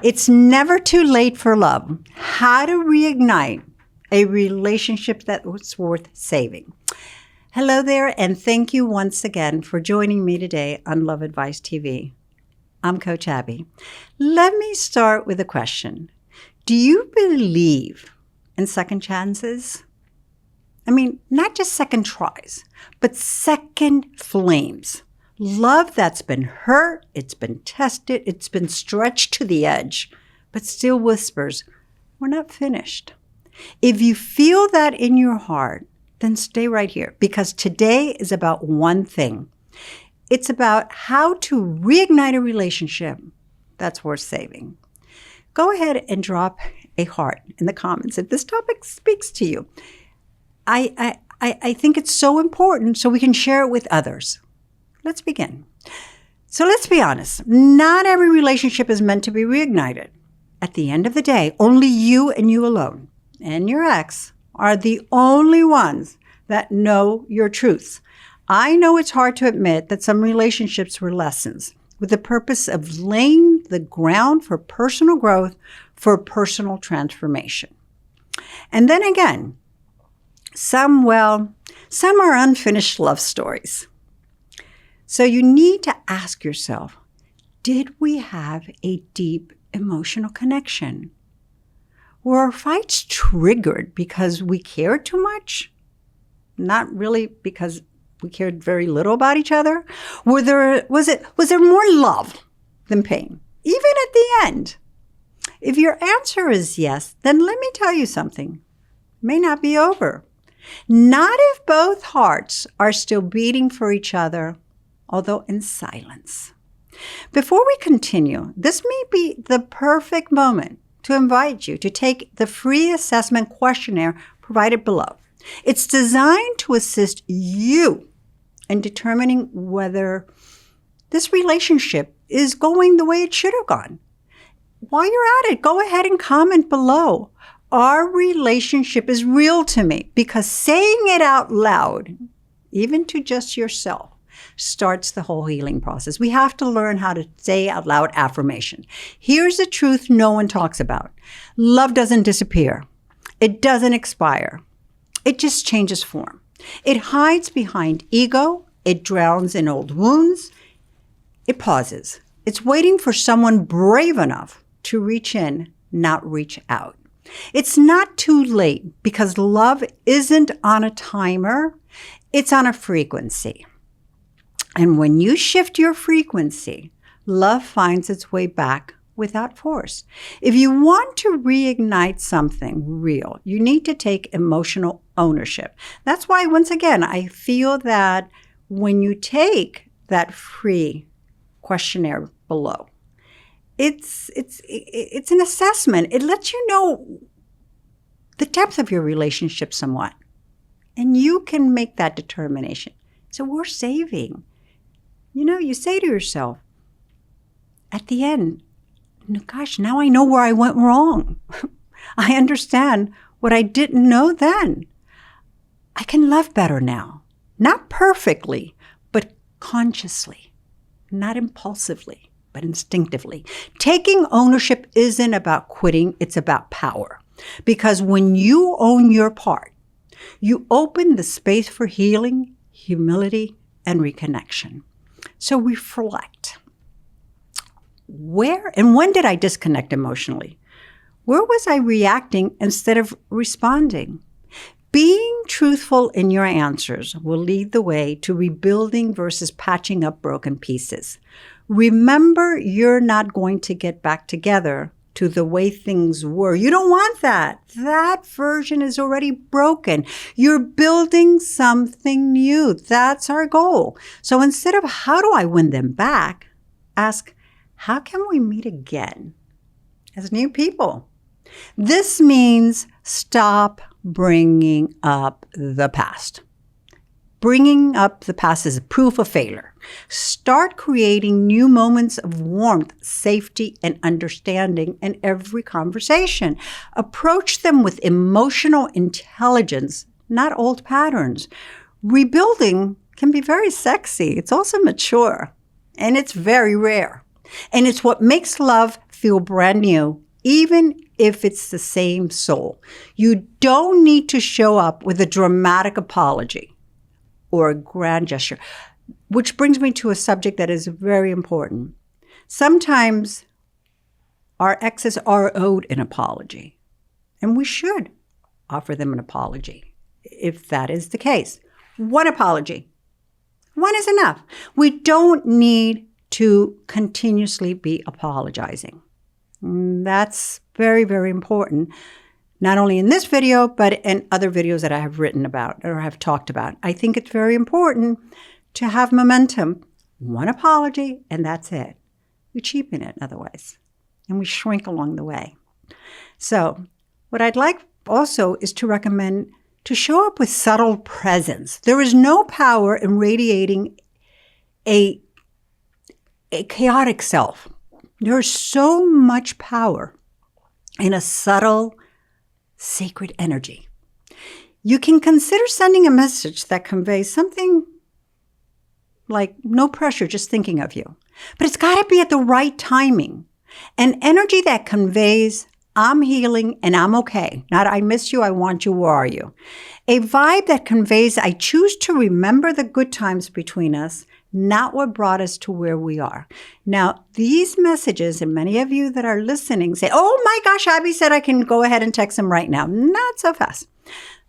It's never too late for love. How to reignite a relationship that was worth saving. Hello there, and thank you once again for joining me today on Love Advice TV. I'm Coach Abby. Let me start with a question. Do you believe in second chances? I mean, not just second tries, but second flames. Love that's been hurt, it's been tested, it's been stretched to the edge, but still whispers, we're not finished. If you feel that in your heart, then stay right here, because today is about one thing. It's about how to reignite a relationship that's worth saving. Go ahead and drop a heart in the comments if this topic speaks to you. I think it's so important so we can share it with others. Let's begin. So let's be honest. Not every relationship is meant to be reignited. At the end of the day, only you and you alone and your ex are the only ones that know your truths. I know it's hard to admit that some relationships were lessons with the purpose of laying the ground for personal growth, for personal transformation. And then again, some are unfinished love stories. So you need to ask yourself, did we have a deep emotional connection? Were our fights triggered because we cared too much? Not really because we cared very little about each other? Was there more love than pain, even at the end? If your answer is yes, then let me tell you something. It may not be over. Not if both hearts are still beating for each other, although in silence. Before we continue, this may be the perfect moment to invite you to take the free assessment questionnaire provided below. It's designed to assist you in determining whether this relationship is going the way it should have gone. While you're at it, go ahead and comment below. Our relationship is real to me, because saying it out loud, even to just yourself, starts the whole healing process. We have to learn how to say out loud affirmation. Here's the truth no one talks about. Love doesn't disappear. It doesn't expire. It just changes form. It hides behind ego. It drowns in old wounds. It pauses. It's waiting for someone brave enough to reach in, not reach out. It's not too late, because love isn't on a timer. It's on a frequency. And when you shift your frequency, love finds its way back without force. If you want to reignite something real, you need to take emotional ownership. That's why, once again, I feel that when you take that free questionnaire below, it's an assessment. It lets you know the depth of your relationship somewhat. And you can make that determination. So we're saving. You know, you say to yourself, at the end, gosh, now I know where I went wrong. I understand what I didn't know then. I can love better now. Not perfectly, but consciously. Not impulsively, but instinctively. Taking ownership isn't about quitting, it's about power. Because when you own your part, you open the space for healing, humility, and reconnection. So reflect. Where and when did I disconnect emotionally? Where was I reacting instead of responding? Being truthful in your answers will lead the way to rebuilding versus patching up broken pieces. Remember, you're not going to get back together to the way things were. You don't want that. That version is already broken. You're building something new. That's our goal. So instead of how do I win them back, ask, how can we meet again as new people? This means stop bringing up the past. Bringing up the past is proof of failure. Start creating new moments of warmth, safety, and understanding in every conversation. Approach them with emotional intelligence, not old patterns. Rebuilding can be very sexy. It's also mature, and it's very rare. And it's what makes love feel brand new, even if it's the same soul. You don't need to show up with a dramatic apology or a grand gesture, which brings me to a subject that is very important. Sometimes our exes are owed an apology, and we should offer them an apology if that is the case. One apology. One is enough. We don't need to continuously be apologizing. That's very, very important, not only in this video, but in other videos that I have written about or have talked about. I think it's very important to have momentum. One apology, and that's it. We cheapen it otherwise, and we shrink along the way. So what I'd like also is to recommend to show up with subtle presence. There is no power in radiating a chaotic self. There's so much power in a subtle, sacred energy. You can consider sending a message that conveys something like no pressure, just thinking of you. But it's got to be at the right timing. An energy that conveys, I'm healing and I'm okay. Not I miss you, I want you, where are you? A vibe that conveys, I choose to remember the good times between us, not what brought us to where we are. Now, these messages, and many of you that are listening say, oh my gosh, Abby said I can go ahead and text them right now. Not so fast.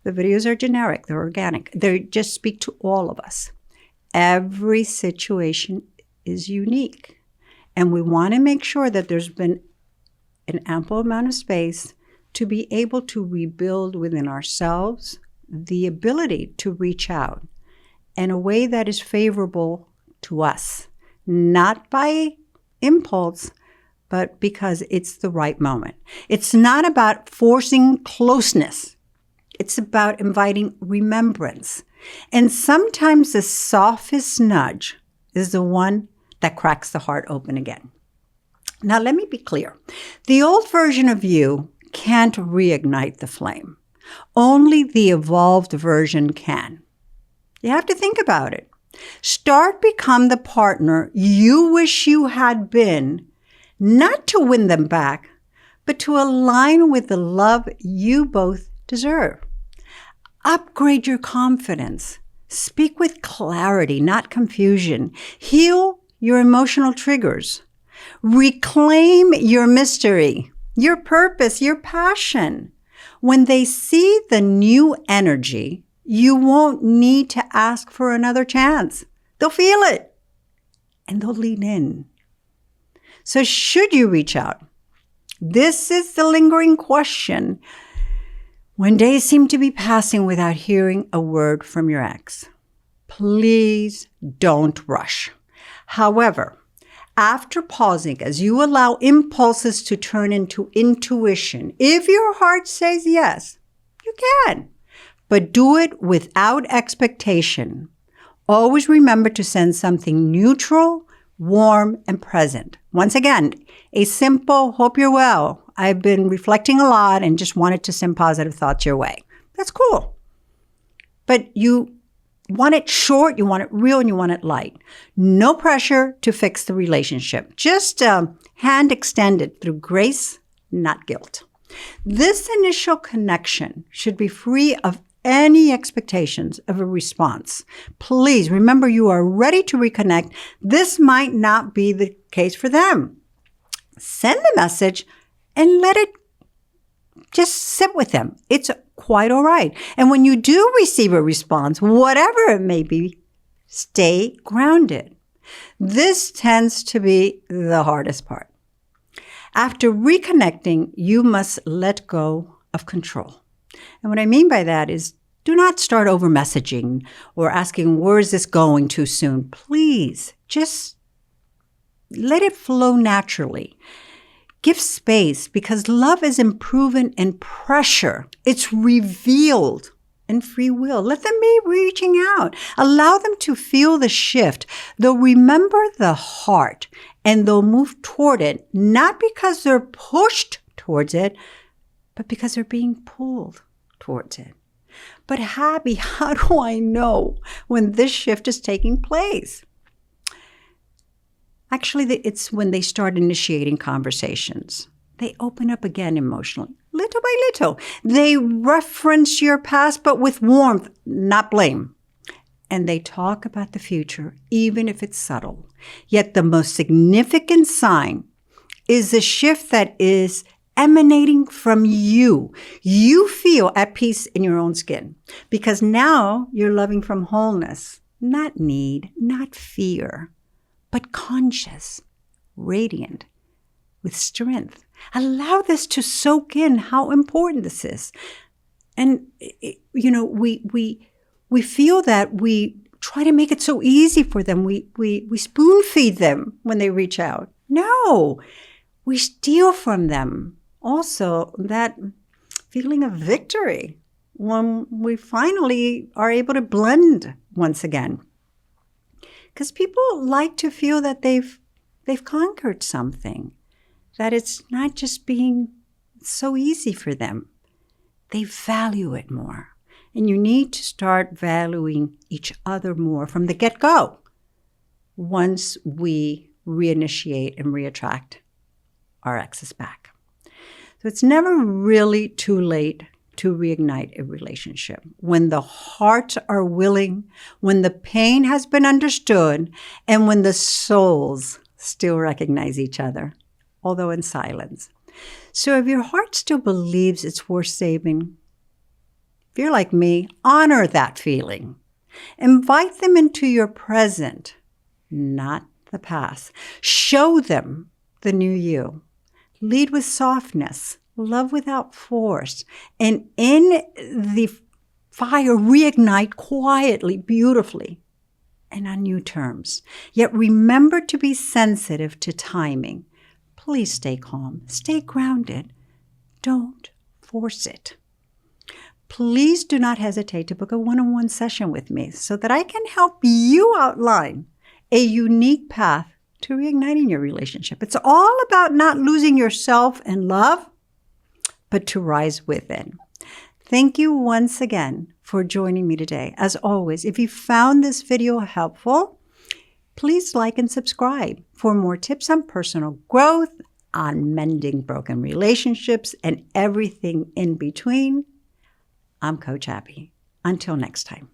The videos are generic, they're organic. They just speak to all of us. Every situation is unique. And we want to make sure that there's been an ample amount of space to be able to rebuild within ourselves the ability to reach out in a way that is favorable to us, not by impulse, but because it's the right moment. It's not about forcing closeness. It's about inviting remembrance. And sometimes the softest nudge is the one that cracks the heart open again. Now, let me be clear. The old version of you can't reignite the flame. Only the evolved version can. You have to think about it. Start become the partner you wish you had been, not to win them back, but to align with the love you both deserve. Upgrade your confidence. Speak with clarity, not confusion. Heal your emotional triggers. Reclaim your mystery, your purpose, your passion. When they see the new energy, you won't need to ask for another chance. They'll feel it and they'll lean in. So should you reach out? This is the lingering question. When days seem to be passing without hearing a word from your ex, please don't rush. However, after pausing, as you allow impulses to turn into intuition, if your heart says yes, you can. But do it without expectation. Always remember to send something neutral, warm, and present. Once again, a simple, hope you're well. I've been reflecting a lot and just wanted to send positive thoughts your way. That's cool. But you want it short, you want it real, and you want it light. No pressure to fix the relationship. Just hand extended through grace, not guilt. This initial connection should be free of any expectations of a response. Please remember you are ready to reconnect. This might not be the case for them. Send the message and let it just sit with them. It's quite all right. And when you do receive a response, whatever it may be, stay grounded. This tends to be the hardest part. After reconnecting, you must let go of control. And what I mean by that is do not start over messaging or asking, where is this going too soon? Please, just let it flow naturally. Give space because love isn't proven in pressure. It's revealed in free will. Let them be reaching out. Allow them to feel the shift. They'll remember the heart and they'll move toward it, not because they're pushed towards it, but because they're being pulled towards it. But Abby, how do I know when this shift is taking place? Actually, it's when they start initiating conversations. They open up again emotionally, little by little. They reference your past, but with warmth, not blame. And they talk about the future, even if it's subtle. Yet the most significant sign is the shift that is emanating from you. You feel at peace in your own skin because now you're loving from wholeness, not need, not fear, but conscious, radiant, with strength. Allow this to soak in how important this is. And, we feel that we try to make it so easy for them. We spoon feed them when they reach out. No, we steal from them. Also, that feeling of victory when we finally are able to blend once again. Because people like to feel that they've conquered something, that it's not just being so easy for them. They value it more. And you need to start valuing each other more from the get-go once we reinitiate and reattract our exes back. So it's never really too late to reignite a relationship. When the hearts are willing, when the pain has been understood, and when the souls still recognize each other, although in silence. So if your heart still believes it's worth saving, if you're like me, honor that feeling. Invite them into your present, not the past. Show them the new you. Lead with softness, love without force, and in the fire, reignite quietly, beautifully, and on new terms. Yet remember to be sensitive to timing. Please stay calm, stay grounded. Don't force it. Please do not hesitate to book a one-on-one session with me so that I can help you outline a unique path to reigniting your relationship. It's all about not losing yourself in love, but to rise within. Thank you once again for joining me today. As always, if you found this video helpful, please like and subscribe for more tips on personal growth, on mending broken relationships, and everything in between. I'm Coach Abby. Until next time.